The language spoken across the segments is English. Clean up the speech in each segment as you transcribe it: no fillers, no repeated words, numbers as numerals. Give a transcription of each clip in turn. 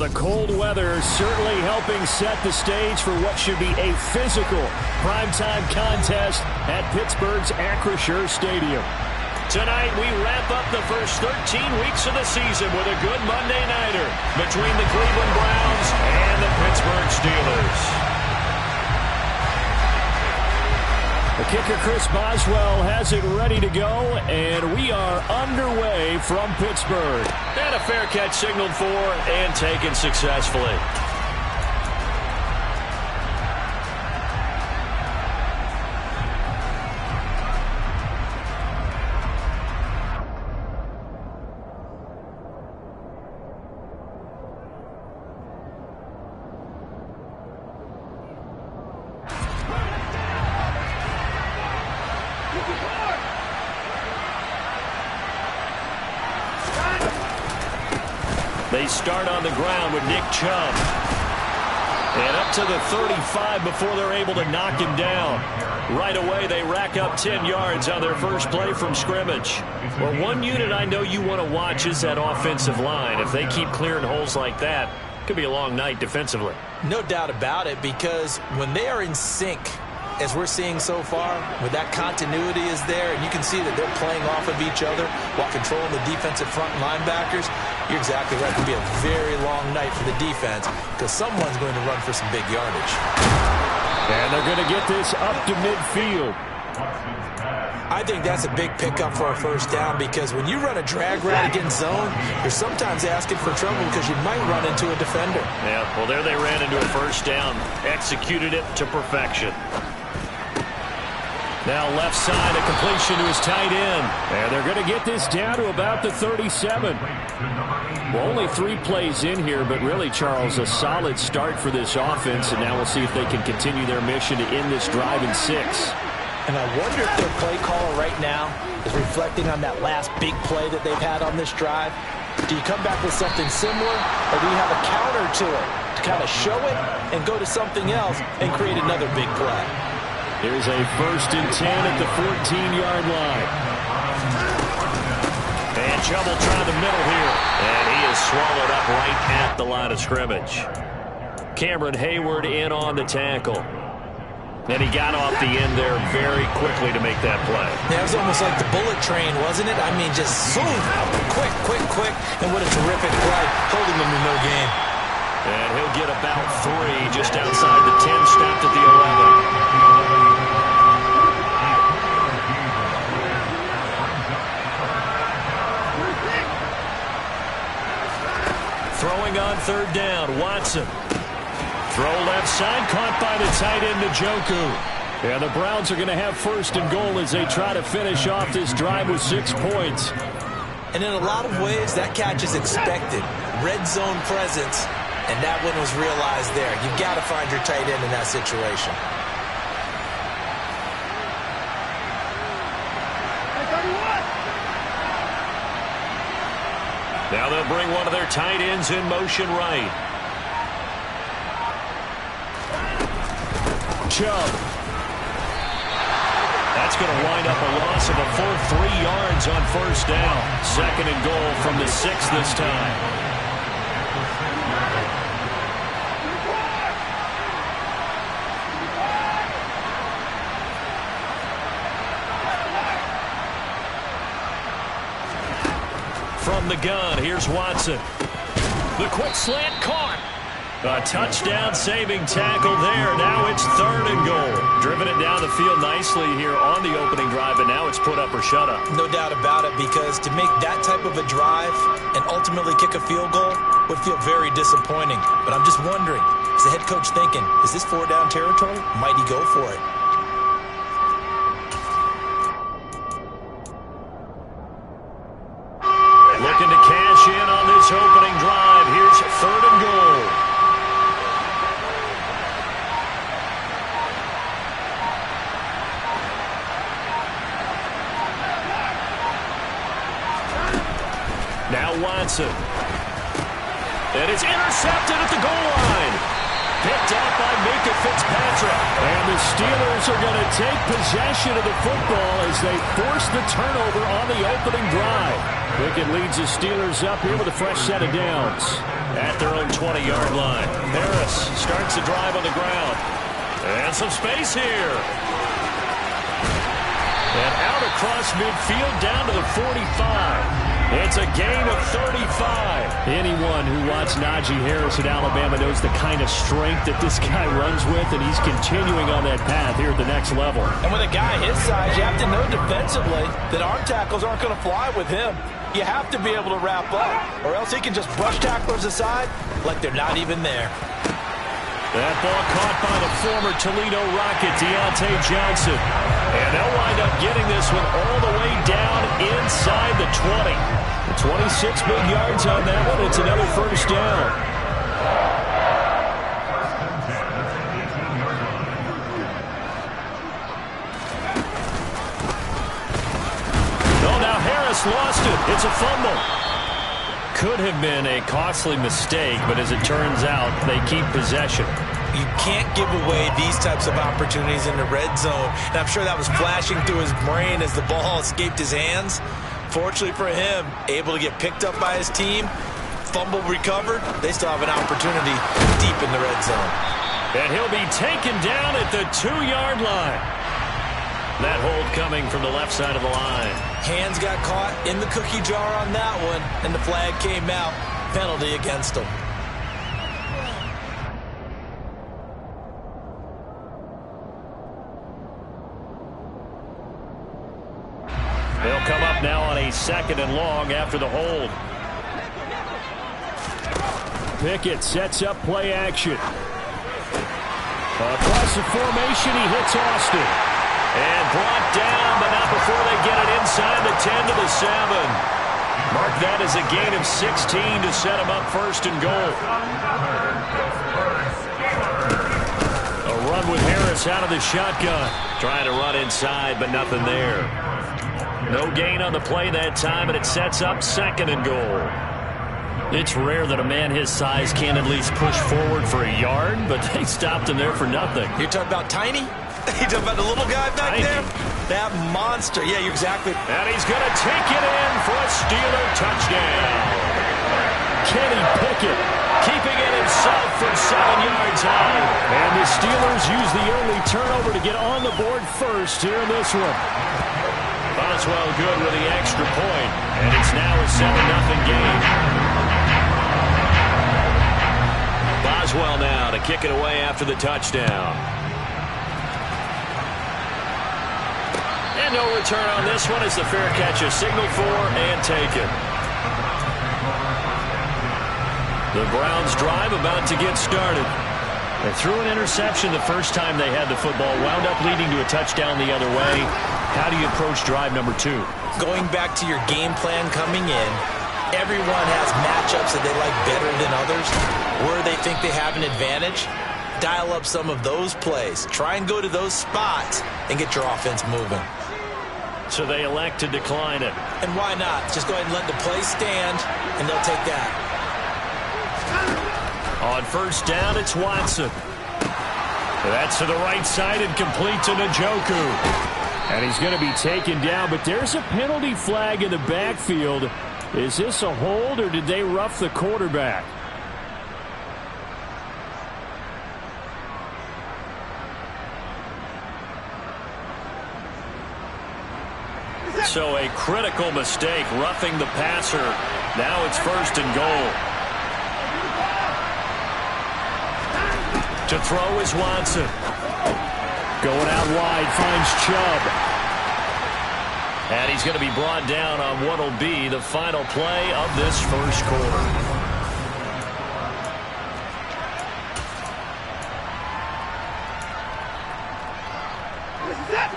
the cold weather is certainly helping set the stage for what should be a physical primetime contest at Pittsburgh's Acrisure Stadium. Tonight, we wrap up the first 13 weeks of the season with a good Monday nighter between the Cleveland Browns and the Pittsburgh Steelers. The kicker, Chris Boswell, has it ready to go, and we are underway from Pittsburgh. And a fair catch signaled for and taken successfully. They start on the ground with Nick Chubb. And up to the 35 before they're able to knock him down. Right away, they rack up 10 yards on their first play from scrimmage. Well, one unit I know you want to watch is that offensive line. If they keep clearing holes like that, it could be a long night defensively. No doubt about it, because when they are in sync, as we're seeing so far, with that continuity is there, and you can see that they're playing off of each other while controlling the defensive front linebackers, you're exactly right. It could be a very long night for the defense because someone's going to run for some big yardage. And they're going to get this up to midfield. I think that's a big pickup for a first down because when you run a drag route against zone, you're sometimes asking for trouble because you might run into a defender. Yeah, well, there they ran into a first down, executed it to perfection. Now left side, a completion to his tight end. And they're going to get this down to about the 37. Well, only 3 plays in here, but really, Charles, a solid start for this offense. And now we'll see if they can continue their mission to end this drive in 6. And I wonder if their play caller right now is reflecting on that last big play that they've had on this drive. Do you come back with something similar, or do you have a counter to it to kind of show it and go to something else and create another big play? Here's a 1st and 10 at the 14-yard line. And Chubb will try the middle here. And he is swallowed up right at the line of scrimmage. Cameron Hayward in on the tackle. And he got off the end there very quickly to make that play. Yeah, it was almost like the bullet train, wasn't it? I mean, just zoom, quick, quick, quick. And what a terrific play, holding them to no gain. And he'll get about 3 just outside the 10, stopped at the 11. Throwing on 3rd down, Watson. Throw left side, caught by the tight end, Njoku. And the Browns are going to have 1st and goal as they try to finish off this drive with 6 points. And in a lot of ways, that catch is expected. Red zone presence, and that one was realized there. You've got to find your tight end in that situation. Now they'll bring one of their tight ends in motion right. Chubb. That's going to wind up a loss of a full 3 yards on 1st down. 2nd and goal from the 6 this time. From the gun, here's Watson. The quick slant caught. A touchdown-saving tackle there. Now it's 3rd and goal. Driven it down the field nicely here on the opening drive, and now it's put up or shut up. No doubt about it, because to make that type of a drive and ultimately kick a field goal would feel very disappointing. But I'm just wondering, is the head coach thinking, is this 4-down territory? Might he go for it? Looking to cash in on this opening drive. Here's 3rd and goal. Now Watson. And it's intercepted at the goal line. picked up by Minkah Fitzpatrick. And the Steelers are going to take possession of the football as they force the turnover on the opening drive. Pickett leads the Steelers up here with a fresh set of downs. At their own 20-yard line. Harris starts the drive on the ground. And some space here. And out across midfield down to the 45. It's a gain of 35. Anyone who watched Najee Harris at Alabama knows the kind of strength that this guy runs with, and he's continuing on that path here at the next level. And with a guy his size, you have to know defensively that arm tackles aren't going to fly with him. You have to be able to wrap up, or else he can just brush tacklers aside like they're not even there. That ball caught by the former Toledo Rocket, Deontay Johnson. And they'll wind up getting this one all the way down inside the 20. 26 big yards on that one. It's another first down. Oh, now Harris lost it. It's a fumble. Could have been a costly mistake, but as it turns out, they keep possession. You can't give away these types of opportunities in the red zone. And I'm sure that was flashing through his brain as the ball escaped his hands. Fortunately for him, able to get picked up by his team, fumble recovered. They still have an opportunity deep in the red zone. And he'll be taken down at the 2-yard line. That hold coming from the left side of the line. Hands got caught in the cookie jar on that one, and the flag came out. Penalty against him. They'll come up now on a 2nd and long after the hold. Pickett sets up play action. Across the formation, he hits Austin. And brought down, but not before they get it inside the 10 to the 7. Mark that as a gain of 16 to set him up 1st and goal. A run with Harris out of the shotgun. Trying to run inside, but nothing there. No gain on the play that time, and it sets up 2nd and goal. It's rare that a man his size can at least push forward for a yard, but they stopped him there for nothing. You're talking about Tiny? You talking about the little guy back there? That monster. Yeah, you're exactly. And he's going to take it in for a Steeler touchdown. Kenny Pickett keeping it himself from 7 yards out. And the Steelers use the early turnover to get on the board first here in this one. Boswell good with the extra point, and it's now a 7-0 game. Boswell now to kick it away after the touchdown. And no return on this one as the fair catch is signaled for and taken. The Browns drive about to get started. They threw an interception the first time they had the football, wound up leading to a touchdown the other way. How do you approach drive number 2? Going back to your game plan coming in, everyone has matchups that they like better than others, where they think they have an advantage. Dial up some of those plays. Try and go to those spots and get your offense moving. So they elect to decline it. And why not? Just go ahead and let the play stand, and they'll take that. On 1st down, it's Watson. That's to the right side and complete to Njoku. And he's going to be taken down, but there's a penalty flag in the backfield. Is this a hold, or did they rough the quarterback? So a critical mistake, roughing the passer. Now it's 1st and goal. To throw is Watson. Going out wide, finds Chubb. And he's going to be brought down on what will be the final play of this first quarter.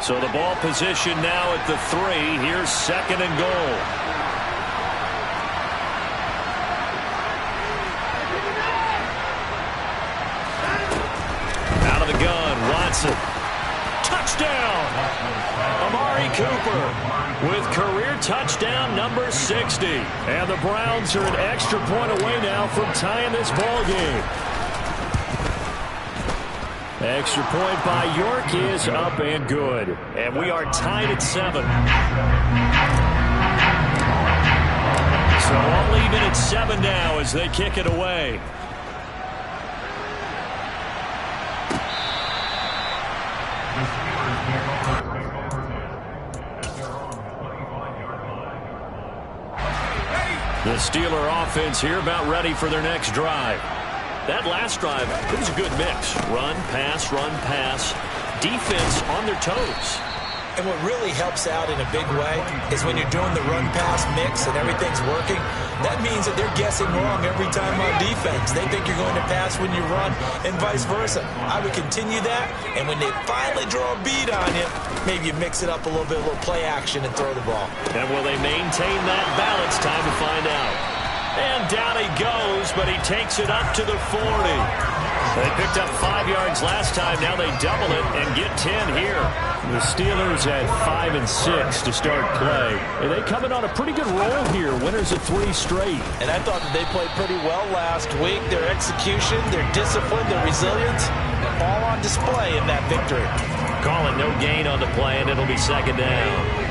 So the ball position now at the 3. Here's 2nd and goal. Out of the gun, Watson. Touchdown! Amari Cooper with career touchdown number 60. And the Browns are an extra point away now from tying this ball game. Extra point by York is up and good. And we are tied at 7. So all even at 7 now as they kick it away. The Steeler offense here about ready for their next drive. That last drive, it was a good mix. Run, pass, defense on their toes. And what really helps out in a big way is when you're doing the run-pass mix and everything's working, that means that they're guessing wrong every time on defense. They think you're going to pass when you run and vice versa. I would continue that, and when they finally draw a bead on you, maybe you mix it up a little bit, a little play action and throw the ball. And will they maintain that balance? Time to find out. And down he goes, but he takes it up to the 40. They picked up 5 yards last time. Now they double it and get 10 here. The Steelers had 5 and 6 to start play. And they coming on a pretty good roll here. Winners of 3 straight. And I thought that they played pretty well last week. Their execution, their discipline, their resilience, all on display in that victory. Calling no gain on the play, and it'll be second down.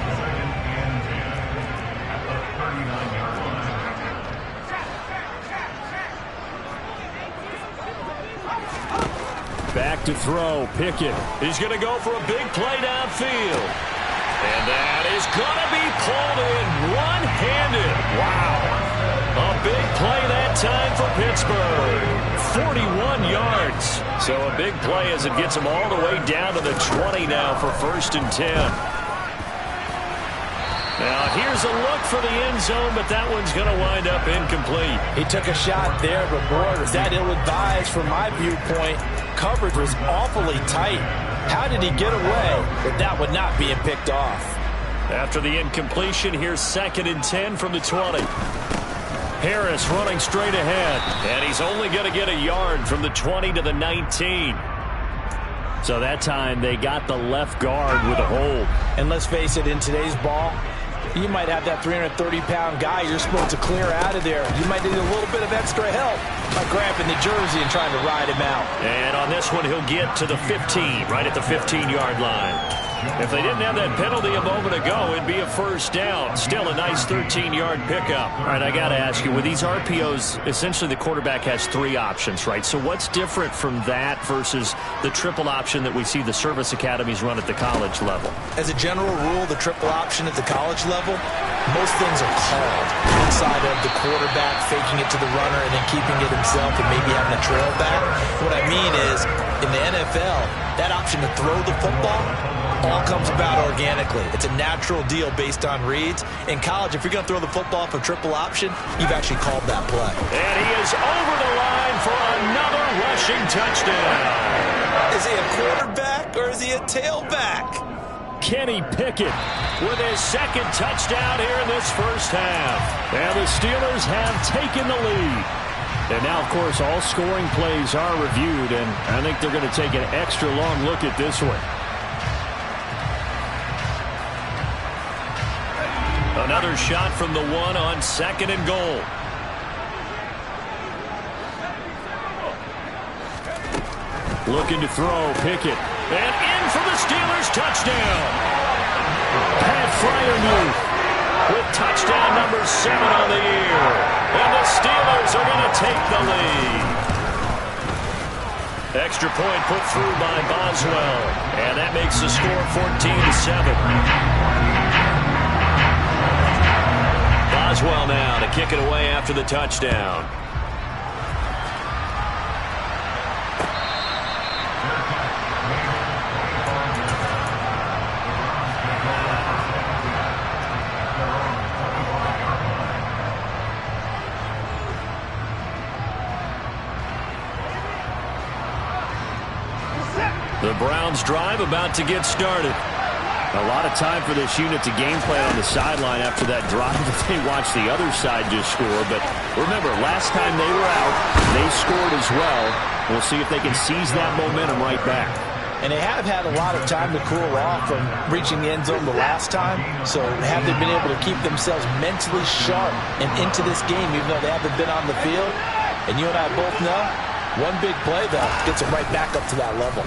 Back to throw, Pickett. He's going to go for a big play downfield. And that is going to be pulled in one-handed. Wow. A big play that time for Pittsburgh. 41 yards. So a big play as it gets them all the way down to the 20 now for 1st and 10. Now here's a look for the end zone, but that one's going to wind up incomplete. He took a shot there, but boy, was that ill-advised from my viewpoint. Coverage was awfully tight. How did he get away with that one not being picked off? After the incompletion, here's 2nd and 10 from the 20. Harris running straight ahead, and he's only going to get a yard from the 20 to the 19. So that time they got the left guard with a hold. And let's face it, in today's ball, you might have that 330-pound guy you're supposed to clear out of there. You might need a little bit of extra help by grabbing the jersey and trying to ride him out. And on this one, he'll get to the 15, right at the 15-yard line. If they didn't have that penalty a moment ago, it'd be a 1st down. Still a nice 13-yard pickup. All right, I got to ask you, with these RPOs, essentially the quarterback has 3 options, right? So what's different from that versus the triple option that we see the service academies run at the college level? As a general rule, the triple option at the college level, most things are called inside of the quarterback, faking it to the runner and then keeping it himself and maybe having a trail back. What I mean is, in the NFL, that option to throw the football all comes about organically. It's a natural deal based on reads. In college, if you're going to throw the football for triple option, you've actually called that play. And he is over the line for another rushing touchdown. Is he a quarterback or is he a tailback? Kenny Pickett with his 2nd touchdown here in this 1st half. And the Steelers have taken the lead. And now, of course, all scoring plays are reviewed, and I think they're going to take an extra long look at this one. Another shot from the 1 on 2nd and goal. Looking to throw, Pickett. And in for the Steelers touchdown. Pat Freiermuth with touchdown number 7 on the year. And the Steelers are going to take the lead. Extra point put through by Boswell. And that makes the score 14-7. Boswell now to kick it away after the touchdown. The Browns drive about to get started. A lot of time for this unit to game plan on the sideline after that drive that they watched the other side just score. But remember, last time they were out, they scored as well. We'll see if they can seize that momentum right back. And they have had a lot of time to cool off from reaching the end zone the last time. So have they been able to keep themselves mentally sharp and into this game, even though they haven't been on the field? And you and I both know One big play, though, gets them right back up to that level.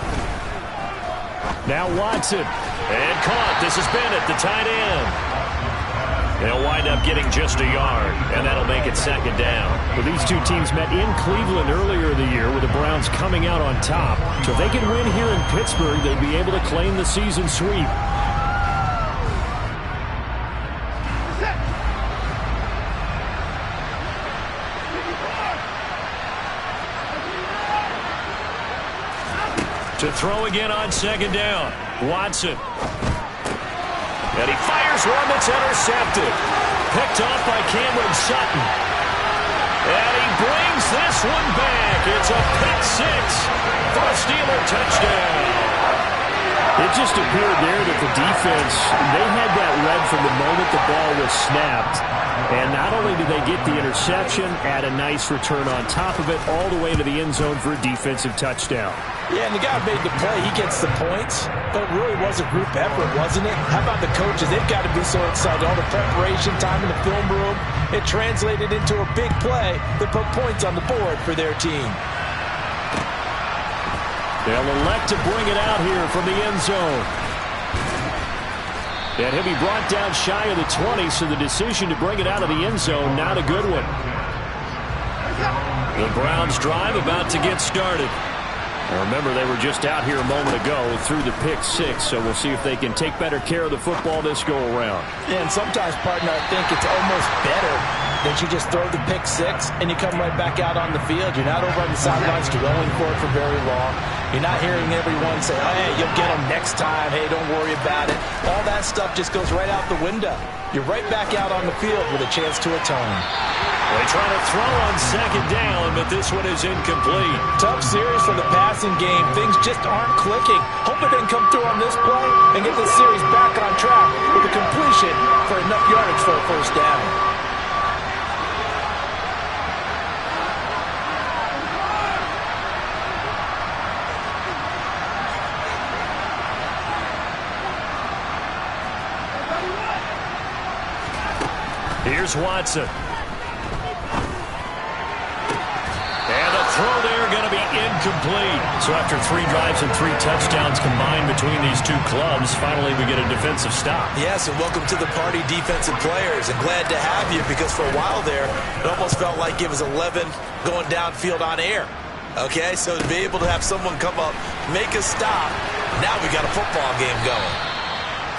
Now Watson. And caught. This is Bennett, the tight end. They'll wind up getting just a yard, and that'll make it second down. Well, these two teams met in Cleveland earlier in the year with the Browns coming out on top. So if they can win here in Pittsburgh, they'd be able to claim the season sweep. To throw again on second down. Watson. And he fires one that's intercepted. Picked off by Cameron Sutton. And he brings this one back. It's a pick six for a Steeler touchdown. It just appeared there that the defense, they had that read from the moment the ball was snapped. And not only did they get the interception, add a nice return on top of it, all the way to the end zone for a defensive touchdown. Yeah, and the guy made the play. He gets the points. But it really was a group effort, wasn't it? How about the coaches? They've got to be so excited. All the preparation time in the film room, it translated into a big play that put points on the board for their team. They'll elect to bring it out here from the end zone. And he'll be brought down shy of the 20, so the decision to bring it out of the end zone, not a good one. The Browns drive about to get started. Now remember, they were just out here a moment ago through the pick six, so we'll see if they can take better care of the football this go-around. Yeah, and sometimes, partner, I think it's almost better that you just throw the pick six and you come right back out on the field. You're not over on the sidelines dwelling for it for very long. You're not hearing everyone say, oh, hey, you'll get them next time. Hey, don't worry about it. All that stuff just goes right out the window. You're right back out on the field with a chance to atone. They try to throw on second down, but this one is incomplete. Tough series for the passing game. Things just aren't clicking. Hope it didn't come through on this play and get this series back on track with a completion for enough yardage for a first down. Here's Watson. And the throw there going to be incomplete. So after 3 drives and 3 touchdowns combined between these two clubs, finally we get a defensive stop. Yes, and welcome to the party, defensive players. And glad to have you, because for a while there, it almost felt like it was 11 going downfield on air. Okay, so to be able to have someone come up, make a stop, now we got a football game going.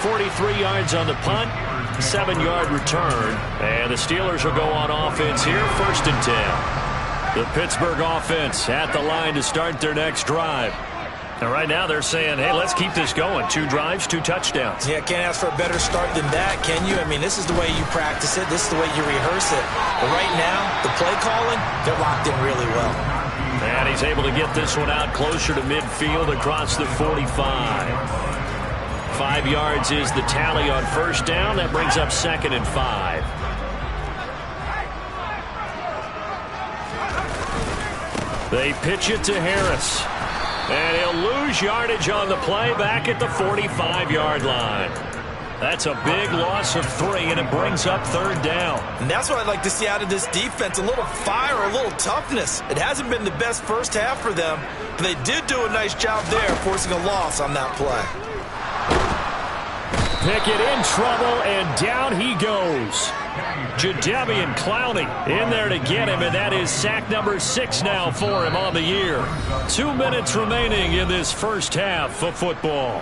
43 yards on the punt. 7-yard return, and the Steelers will go on offense here, 1st and 10. The Pittsburgh offense at the line to start their next drive. And right now they're saying, hey, let's keep this going. 2 drives, 2 touchdowns. Yeah, can't ask for a better start than that, can you? I mean, this is the way you practice it. This is the way you rehearse it. But right now, the play calling, they're locked in really well. And he's able to get this one out closer to midfield across the 45. 5 yards is the tally on 1st down. That brings up 2nd and 5. They pitch it to Harris. And he'll lose yardage on the play back at the 45-yard line. That's a big loss of 3, and it brings up 3rd down. And that's what I'd like to see out of this defense, a little fire, a little toughness. It hasn't been the best first half for them, but they did do a nice job there, forcing a loss on that play. Pickett in trouble, and down he goes. Jadeveon Clowney in there to get him, and that is sack number 6 now for him on the year. 2 minutes remaining in this first half of football.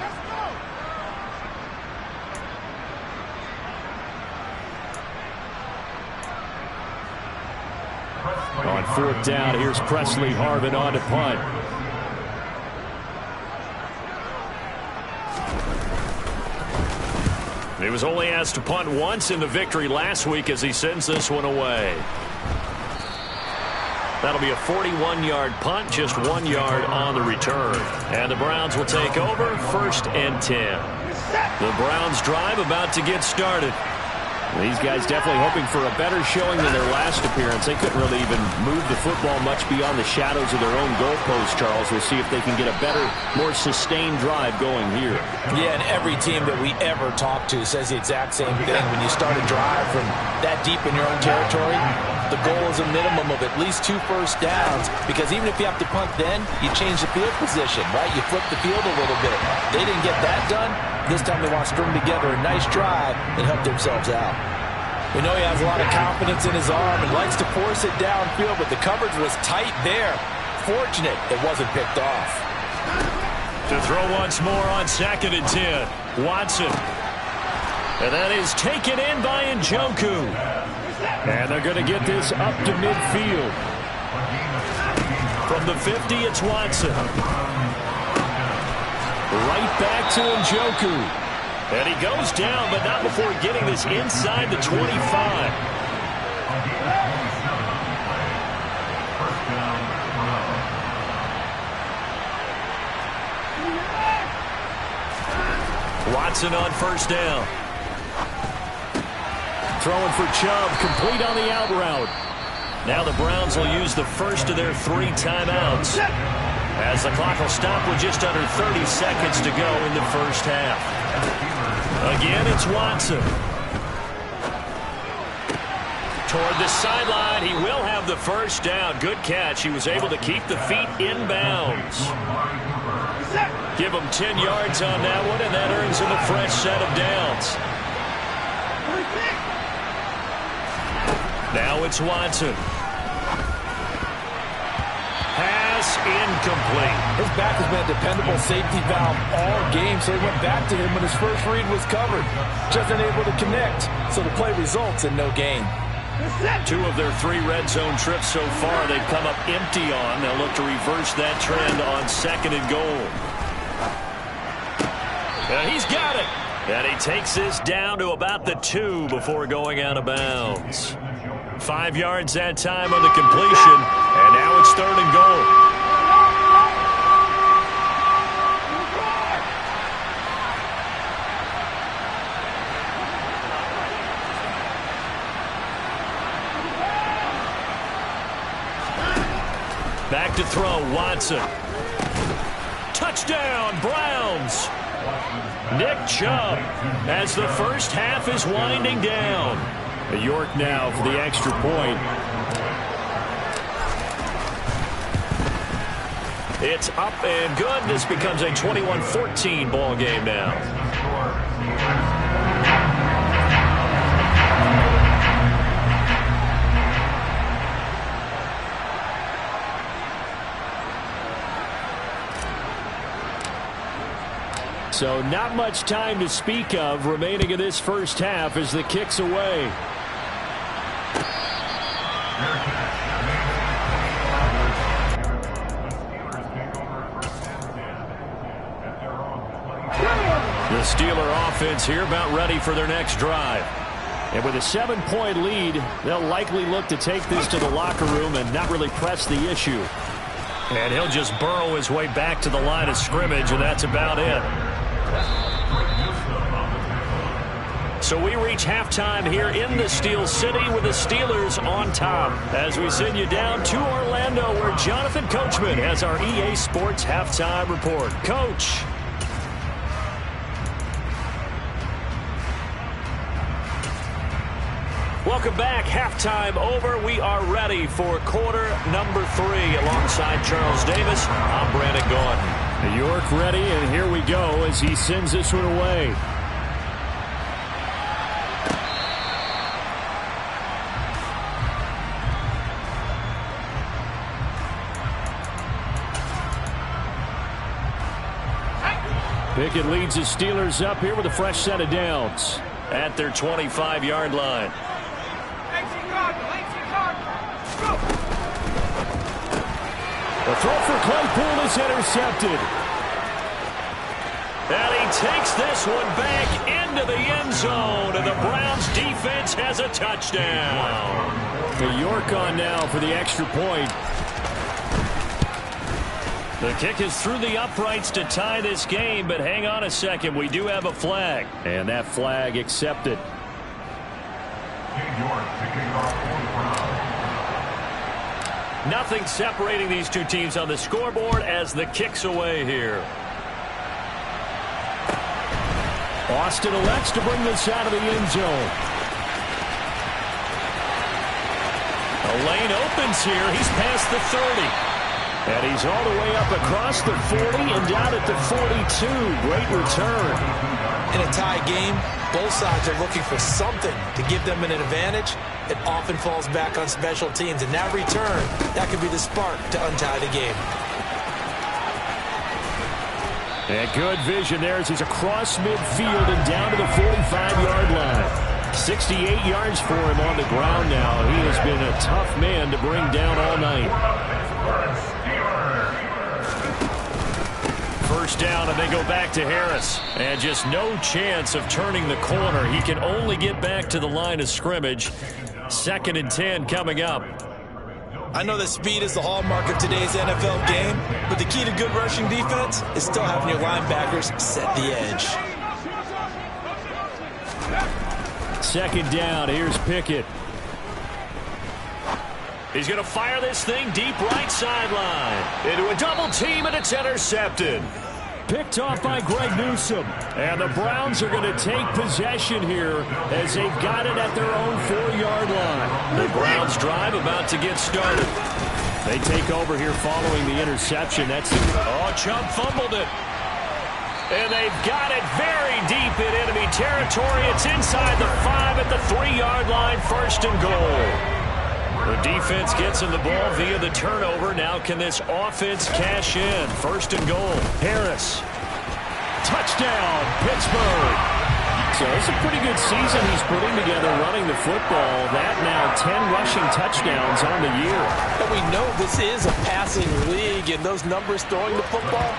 On 4th down, here's Presley Harvin on to punt. He was only asked to punt once in the victory last week as he sends this one away. That'll be a 41-yard punt, just 1 yard on the return. And the Browns will take over, 1st and 10. The Browns drive about to get started. These guys definitely hoping for a better showing than their last appearance. They couldn't really even move the football much beyond the shadows of their own goalpost, Charles. We'll see if they can get a better, more sustained drive going here. Yeah, and every team that we ever talk to says the exact same thing. When you start a drive from that deep in your own territory, The goal is a minimum of at least 2 first downs, because even if you have to punt then, you change the field position, right? You flip the field a little bit. They didn't get that done. This time they want to string together a nice drive and help themselves out. We know he has a lot of confidence in his arm and likes to force it downfield, but the coverage was tight there. Fortunate it wasn't picked off. To throw once more on 2nd and 10. Watson. And that is taken in by Njoku. And they're going to get this up to midfield. From the 50, it's Watson. Right back to Njoku. And he goes down, but not before getting this inside the 25. Watson on 1st down. Throwing for Chubb, complete on the out route. Now the Browns will use the first of their 3 timeouts, as the clock will stop with just under 30 seconds to go in the first half. Again, it's Watson. Toward the sideline, he will have the first down. Good catch. He was able to keep the feet in bounds. Give him 10 yards on that one, and that earns him a fresh set of downs. Now it's Watson. Pass incomplete. His back has been a dependable safety valve all game, so he went back to him when his first read was covered. Just unable to connect, so the play results in no gain. 2 of their 3 red zone trips so far they've come up empty on. They'll look to reverse that trend on 2nd and goal. And he's got it. And he takes this down to about the 2 before going out of bounds. 5 yards that time on the completion, and now it's 3rd and goal. Back to throw, Watson. Touchdown, Browns. Nick Chubb as the first half is winding down. York now for the extra point. It's up and good. This becomes a 21-14 ball game now. So not much time to speak of remaining in this first half as the kick's away. The Steeler offense here about ready for their next drive. And with a 7-point lead, they'll likely look to take this to the locker room and not really press the issue. And he'll just burrow his way back to the line of scrimmage, and that's about it. So we reach halftime here in the Steel City with the Steelers on top. As we send you down to Orlando, where Jonathan Coachman has our EA Sports halftime report. Coach. Welcome back. Halftime over. We are ready for quarter number 3. Alongside Charles Davis, I'm Brandon Gaudin. York ready, and here we go as he sends this one away. Pickett leads his Steelers up here with a fresh set of downs. At their 25-yard line. The throw for Claypool is intercepted. And he takes this one back into the end zone, and the Browns defense has a touchdown. The York on now for the extra point. The kick is through the uprights to tie this game, but hang on a second. We do have a flag. And that flag accepted. Nothing separating these two teams on the scoreboard as the kick's away here. Austin elects to bring this out of the end zone. A lane opens here. He's past the 30. And he's all the way up across the 40 and down at the 42. Great return. In a tie game, both sides are looking for something to give them an advantage. It often falls back on special teams. And that return, that could be the spark to untie the game. And good vision there as he's across midfield and down to the 45-yard line. 68 yards for him on the ground now. He has been a tough man to bring down all night. First down, and they go back to Harris. And just no chance of turning the corner. He can only get back to the line of scrimmage. 2nd and 10 coming up. I know that speed is the hallmark of today's NFL game, but the key to good rushing defense is still having your linebackers set the edge. 2nd down. Here's Pickett. He's going to fire this thing deep right sideline. Into a double team, and it's intercepted. Picked off by Greg Newsome. And the Browns are going to take possession here as they've got it at their own 4-yard line. The Browns drive about to get started. They take over here following the interception. Chubb fumbled it. And they've got it very deep in enemy territory. It's inside the 5 at the 3-yard line. 1st and goal. The defense gets him the ball via the turnover. Now can this offense cash in? 1st and goal. Harris. Touchdown, Pittsburgh. So it's a pretty good season he's putting together running the football. That now 10 rushing touchdowns on the year. And we know this is a passing league, and those numbers throwing the football,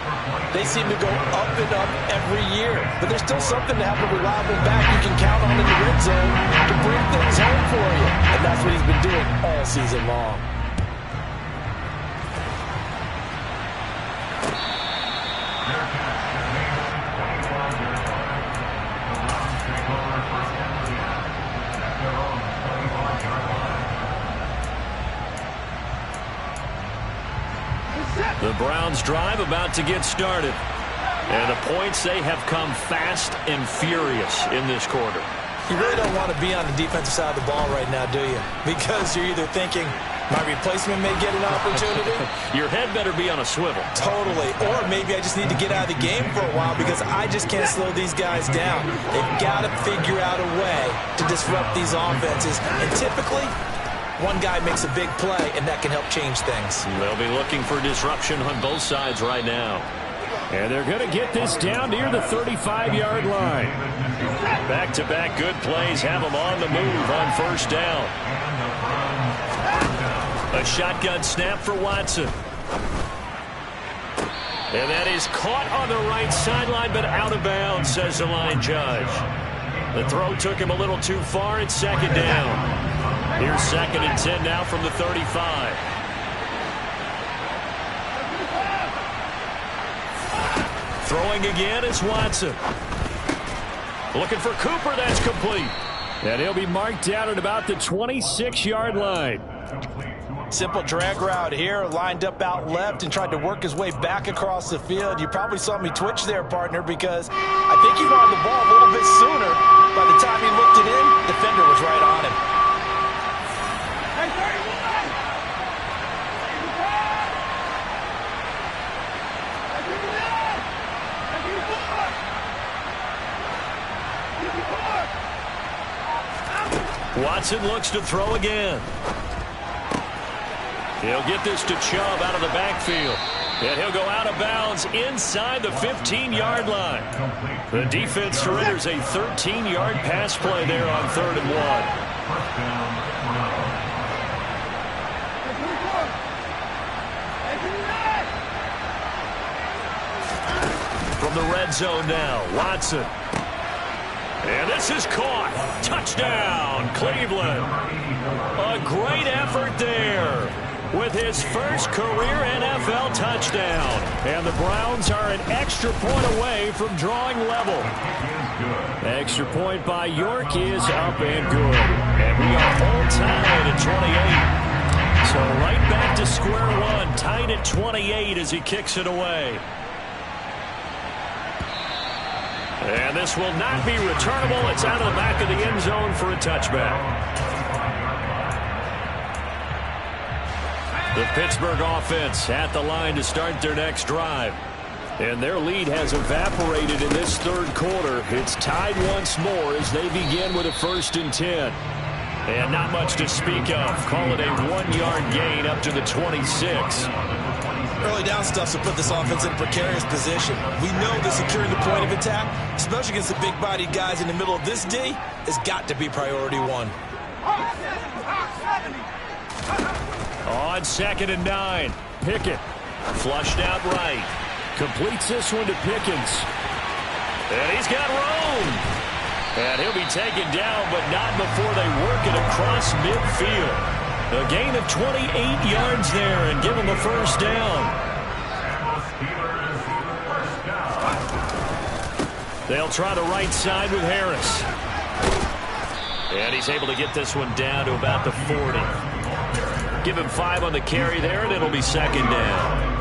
they seem to go up and up every year. But there's still something to have a reliable back you can count on in the red zone to bring things home for you. And that's what he's been doing all season long. The Browns drive about to get started. And the points, they have come fast and furious in this quarter. You really don't want to be on the defensive side of the ball right now, do you? Because you're either thinking, my replacement may get an opportunity. Your head better be on a swivel. Totally. Or maybe I just need to get out of the game for a while because I just can't slow these guys down. They've got to figure out a way to disrupt these offenses. And typically, one guy makes a big play, and that can help change things. They'll be looking for disruption on both sides right now. And they're going to get this down near the 35-yard line. Back-to-back good plays have them on the move on 1st down. A shotgun snap for Watson. And that is caught on the right sideline, but out of bounds, says the line judge. The throw took him a little too far. It's 2nd down. Here's 2nd and 10 now from the 35. Throwing again is Watson. Looking for Cooper. That's complete. And he'll be marked down at about the 26-yard line. Simple drag route here, lined up out left and tried to work his way back across the field. You probably saw me twitch there, partner, because I think he wanted the ball a little bit sooner. By the time he looked it in, the defender was right on him. Watson looks to throw again. He'll get this to Chubb out of the backfield. And he'll go out of bounds inside the 15-yard line. The defense surrenders a 13-yard pass play there on 3rd and 1. From the red zone now, Watson. And this is caught. Touchdown, Cleveland. A great effort there with his first career NFL touchdown. And the Browns are an extra point away from drawing level. Extra point by York is up and good. And we are all tied at 28. So right back to square one, tied at 28 as he kicks it away. And this will not be returnable. It's out of the back of the end zone for a touchback. The Pittsburgh offense at the line to start their next drive. And their lead has evaporated in this third quarter. It's tied once more as they begin with a 1st and 10. And not much to speak of. Call it a 1-yard gain up to the 26. Early down stuff to put this offense in a precarious position. We know that securing the point of attack, especially against the big-bodied guys in the middle of this D, has got to be priority one. On 2nd and 9, Pickett flushed out right. Completes this one to Pickens. And he's got room. And he'll be taken down, but not before they work it across midfield. A gain of 28 yards there and give him a 1st down. They'll try the right side with Harris. And he's able to get this one down to about the 40. Give him 5 on the carry there, and it'll be 2nd down.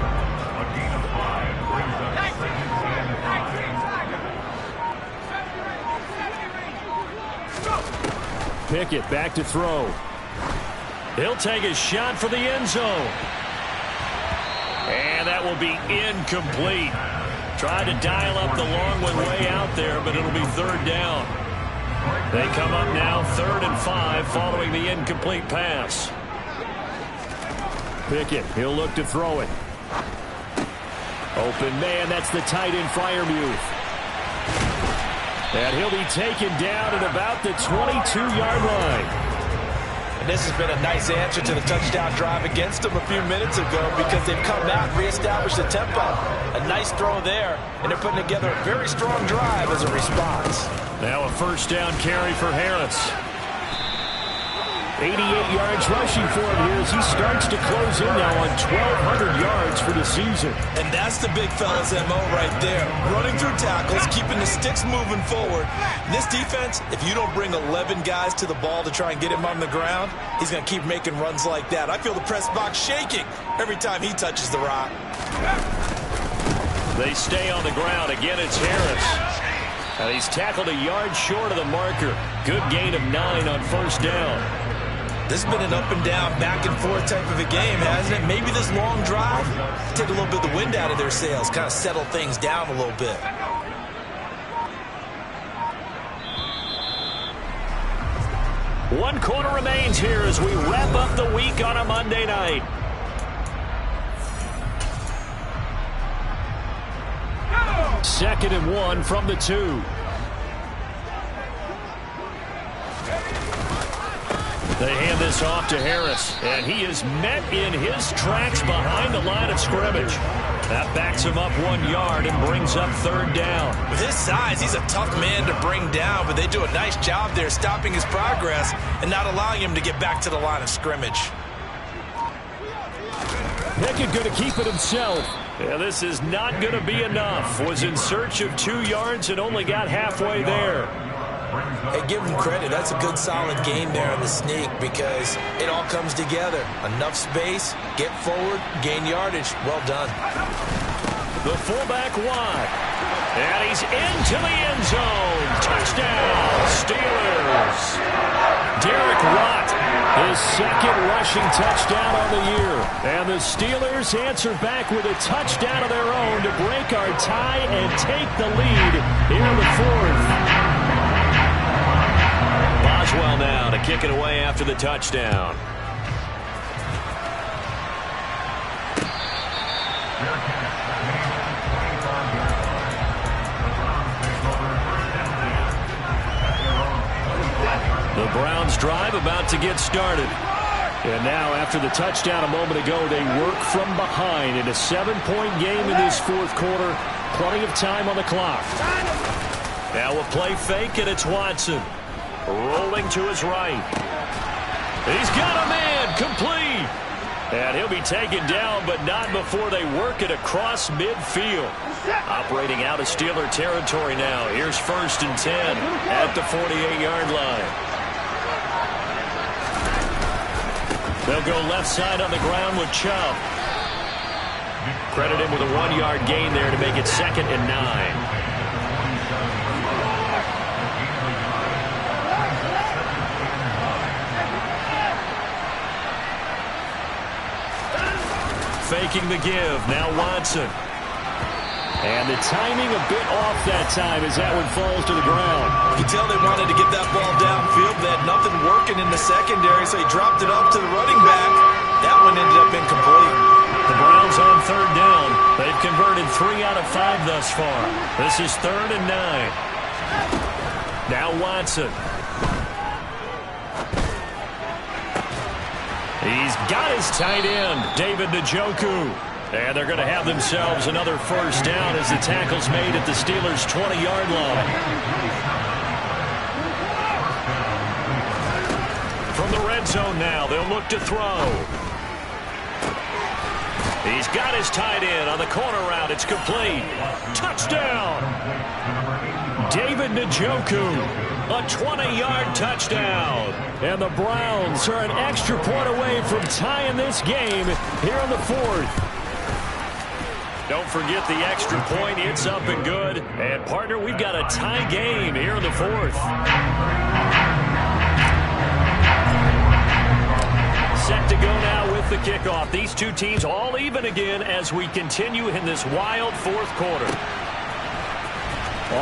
Pickett back to throw. He'll take a shot for the end zone. And that will be incomplete. Tried to dial up the long one way out there, but it'll be 3rd down. They come up now 3rd and 5 following the incomplete pass. Pickett, he'll look to throw it. Open man, that's the tight end Freiermuth. And he'll be taken down at about the 22-yard line. And this has been a nice answer to the touchdown drive against them a few minutes ago because they've come out and reestablished the tempo. A nice throw there, and they're putting together a very strong drive as a response. Now a 1st down carry for Harris. 88 yards rushing for him here as he starts to close in now on 1,200 yards for the season. And that's the big fella's MO right there. Running through tackles, keeping the sticks moving forward. In this defense, if you don't bring 11 guys to the ball to try and get him on the ground, he's going to keep making runs like that. I feel the press box shaking every time he touches the rock. They stay on the ground. Again, it's Harris. And he's tackled a yard short of the marker. Good gain of 9 on 1st down. This has been an up and down, back and forth type of a game, hasn't it? Maybe this long drive take a little bit of the wind out of their sails, kind of settle things down a little bit. One quarter remains here as we wrap up the week on a Monday night. Second and 1 from the 2. They hand this off to Harris, and he is met in his tracks behind the line of scrimmage. That backs him up 1 yard and brings up 3rd down. With his size, he's a tough man to bring down, but they do a nice job there stopping his progress and not allowing him to get back to the line of scrimmage. Pickett going to keep it himself. Yeah, this is not going to be enough. Was in search of 2 yards and only got halfway there. Hey, give him credit. That's a good, solid game there on the sneak because it all comes together. Enough space, get forward, gain yardage. Well done. The fullback wide. And he's into the end zone. Touchdown, Steelers. Derek Watt, his 2nd rushing touchdown on the year. And the Steelers answer back with a touchdown of their own to break our tie and take the lead here in the 4th. Boswell now to kick it away after the touchdown. The Browns drive about to get started. And now after the touchdown a moment ago, they work from behind in a 7-point game in this 4th quarter. Plenty of time on the clock. Now a play fake, and it's Watson. Rolling to his right. He's got a man, complete. And he'll be taken down, but not before they work it across midfield. Operating out of Steeler territory now. Here's 1st and 10 at the 48-yard line. They'll go left side on the ground with Chubb. Credit him with a 1-yard gain there to make it 2nd and 9. faking the give. Now Watson. And the timing a bit off that time as that one falls to the ground. You can tell they wanted to get that ball downfield. They had nothing working in the secondary, so he dropped it off to the running back. That one ended up incomplete. The Browns on third down. They've converted 3 out of 5 thus far. This is 3rd and 9. Now Watson. He's got his tight end, David Njoku. And they're going to have themselves another first down as the tackle's made at the Steelers' 20-yard line. From the red zone now, they'll look to throw. He's got his tight end on the corner route. It's complete. Touchdown! David Njoku, a 20-yard touchdown. And the Browns are an extra point away from tying this game here in the 4th. Don't forget the extra point. It's up and good. And, partner, we've got a tie game here in the 4th. Set to go now with the kickoff. These two teams all even again as we continue in this wild 4th quarter.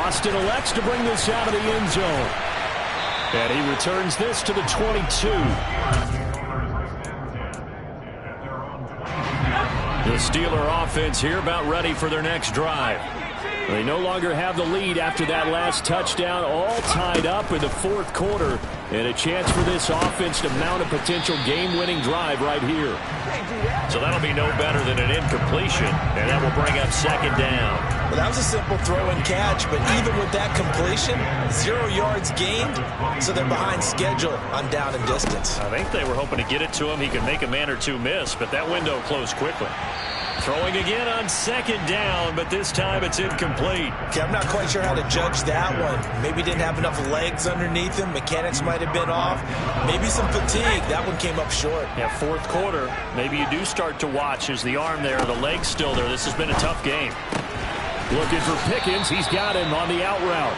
Austin elects to bring this out of the end zone. And he returns this to the 22. The Steeler offense here about ready for their next drive. They no longer have the lead after that last touchdown, all tied up in the 4th quarter. And a chance for this offense to mount a potential game-winning drive right here. So that'll be no better than an incompletion, and that will bring up 2nd down. Well, that was a simple throw and catch, but even with that completion, 0 yards gained, so they're behind schedule on down and distance. I think they were hoping to get it to him. He could make a man or two miss, but that window closed quickly. Throwing again on 2nd down, but this time it's incomplete. Okay, I'm not quite sure how to judge that one. Maybe didn't have enough legs underneath him. Mechanics might have been off. Maybe some fatigue. That one came up short. Yeah, 4th quarter. Maybe you do start to watch as the arm there, the leg's still there. This has been a tough game. Looking for Pickens. He's got him on the out route.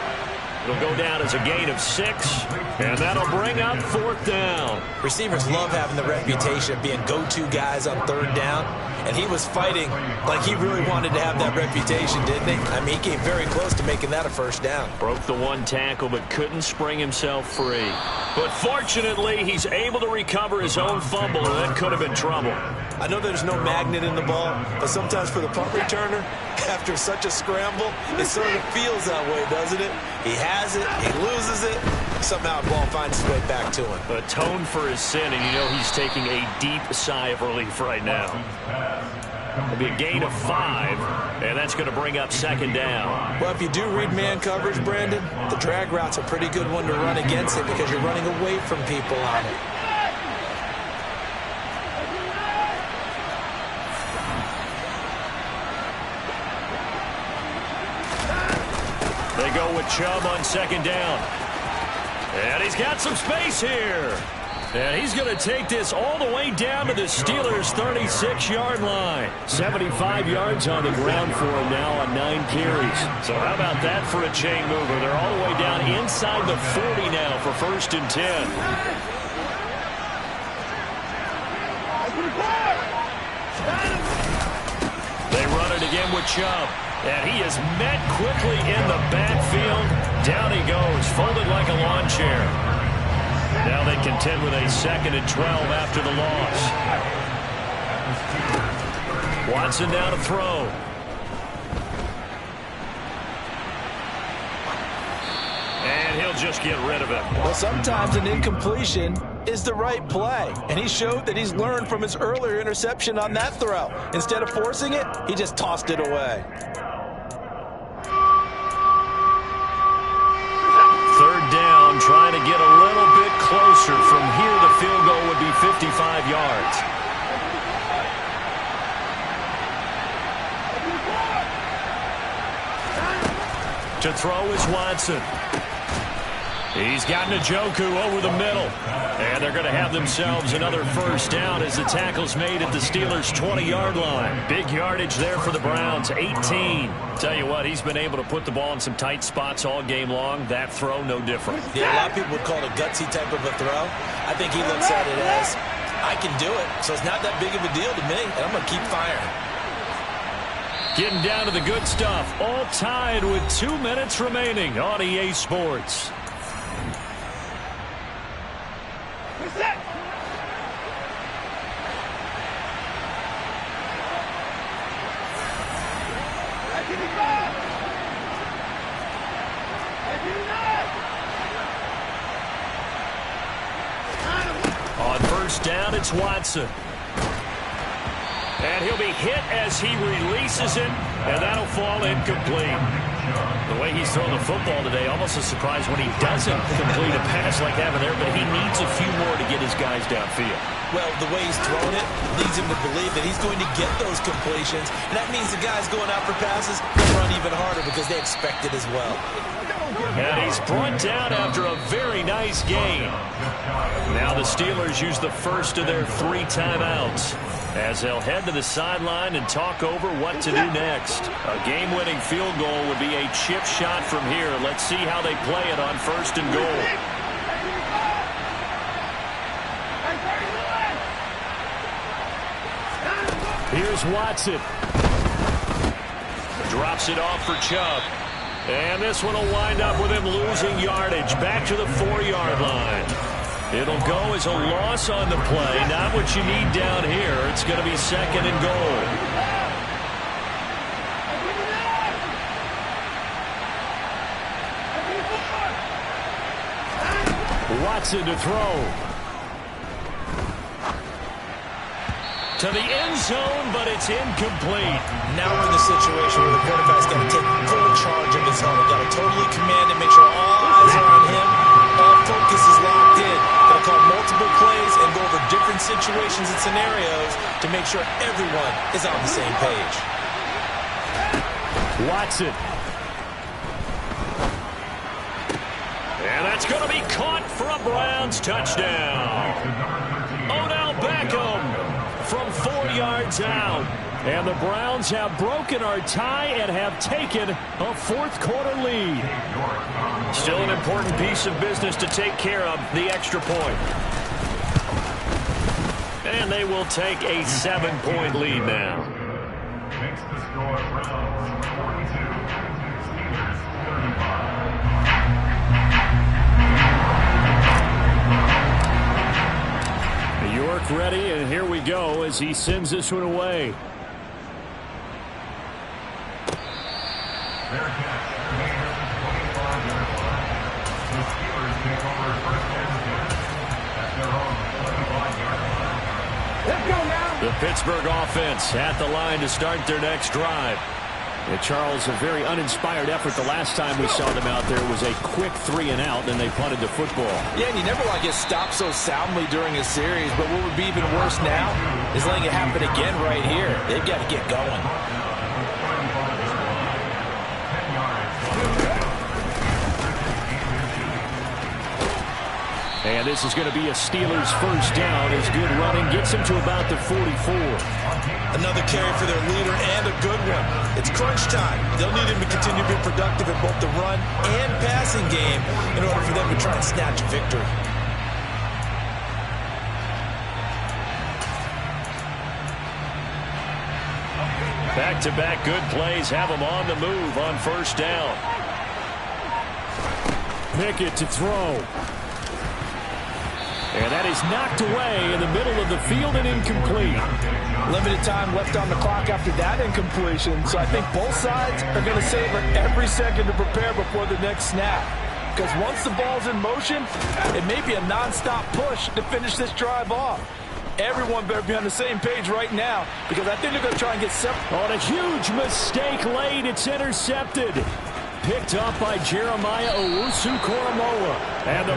It'll go down as a gain of 6, and that'll bring up 4th down. Receivers love having the reputation of being go-to guys on 3rd down, and he was fighting like he really wanted to have that reputation, didn't he? I mean, he came very close to making that a first down. Broke the one tackle, but couldn't spring himself free. But fortunately, he's able to recover his own fumble, and that could have been trouble. I know there's no magnet in the ball, but sometimes for the punt returner, after such a scramble, it sort of feels that way, doesn't it? He has it, he loses it, somehow the ball finds its way back to him. Atoned for his sin, and you know he's taking a deep sigh of relief right now. It'll be a gain of 5, and that's going to bring up 2nd down. Well, if you do read man coverage, Brandon, the drag route's a pretty good one to run against it because you're running away from people on it. They go with Chubb on 2nd down. And he's got some space here. And he's going to take this all the way down to the Steelers' 36-yard line. 75 yards on the ground for him now on 9 carries. So how about that for a chain mover? They're all the way down inside the 40 now for 1st and 10. They run it again with Chubb. And he is met quickly in the backfield. Down he goes, folded like a lawn chair. Now they contend with a 2nd and 12 after the loss. Watson down to throw. And he'll just get rid of it. Well, sometimes an incompletion is the right play. And he showed that he's learned from his earlier interception on that throw. Instead of forcing it, he just tossed it away. 3rd down, trying to get a little bit closer. From here, the field goal would be 55 yards. To throw is Watson. He's got Njoku over the middle. And they're going to have themselves another first down as the tackle's made at the Steelers' 20-yard line. Big yardage there for the Browns, 18. Tell you what, he's been able to put the ball in some tight spots all game long. That throw, no different. Yeah, a lot of people would call it a gutsy type of a throw. I think he looks at it as, I can do it, so it's not that big of a deal to me, and I'm going to keep firing. Getting down to the good stuff. All tied with 2 minutes remaining on EA Sports. On first down, it's Watson. And he'll be hit as he releases it, and that'll fall incomplete. The way he's thrown the football today, almost a surprise when he doesn't complete a pass like that there, but he needs a few more to get his guys downfield. Well, the way he's thrown it leads him to believe that he's going to get those completions, and that means the guys going out for passes will run even harder because they expect it as well. And he's brought down after a very nice gain. Now the Steelers use the first of their 3 timeouts as they'll head to the sideline and talk over what to do next. A game-winning field goal would be a chip shot from here. Let's see how they play it on first and goal. Here's Watson. Drops it off for Chubb. And this one will wind up with him losing yardage back to the 4-yard line. It'll go as a loss on the play. Not what you need down here. It's going to be second and goal. Watson to throw. To the end zone, but it's incomplete. Now we're in the situation where the quarterback's got to take full charge of his helmet. Got to totally command it, make sure all eyes are on him. All focus is locked in. Got to call multiple plays and go over different situations and scenarios to make sure everyone is on the same page. Watson. And that's going to be caught for a Browns touchdown. Odell Beckham from 4 yards out. And the Browns have broken our tie and have taken a fourth-quarter lead. Still an important piece of business to take care of, the extra point. And they will take a 7-point lead now. Makes the score Browns 42, Steelers 35. York ready, and here we go as he sends this one away. Their catch, Raiders 25-yard line. The Steelers take over first and 10 at their own 25-yard line. Let's go now. The Pittsburgh offense at the line to start their next drive. And Charles, a very uninspired effort the last time we saw them out there was a quick 3-and-out, and they punted the football. Yeah, and you never want to get stopped so soundly during a series, but what would be even worse now is letting it happen again right here. They've got to get going. And this is going to be a Steelers first down as good running gets them to about the 44. Another carry for their leader and a good one. It's crunch time. They'll need him to continue to be productive in both the run and passing game in order for them to try and snatch a victory. Back-to-back good plays have them on the move on first down. Pickett to throw. And that is knocked away in the middle of the field and incomplete. Limited time left on the clock after that incompletion, so I think both sides are going to savor every second to prepare before the next snap. Because once the ball's in motion, it may be a non-stop push to finish this drive off. Everyone better be on the same page right now, because I think they're going to try and get separate. On a huge mistake late, it's intercepted. Picked up by Jeremiah Owusu-Koramoah. And the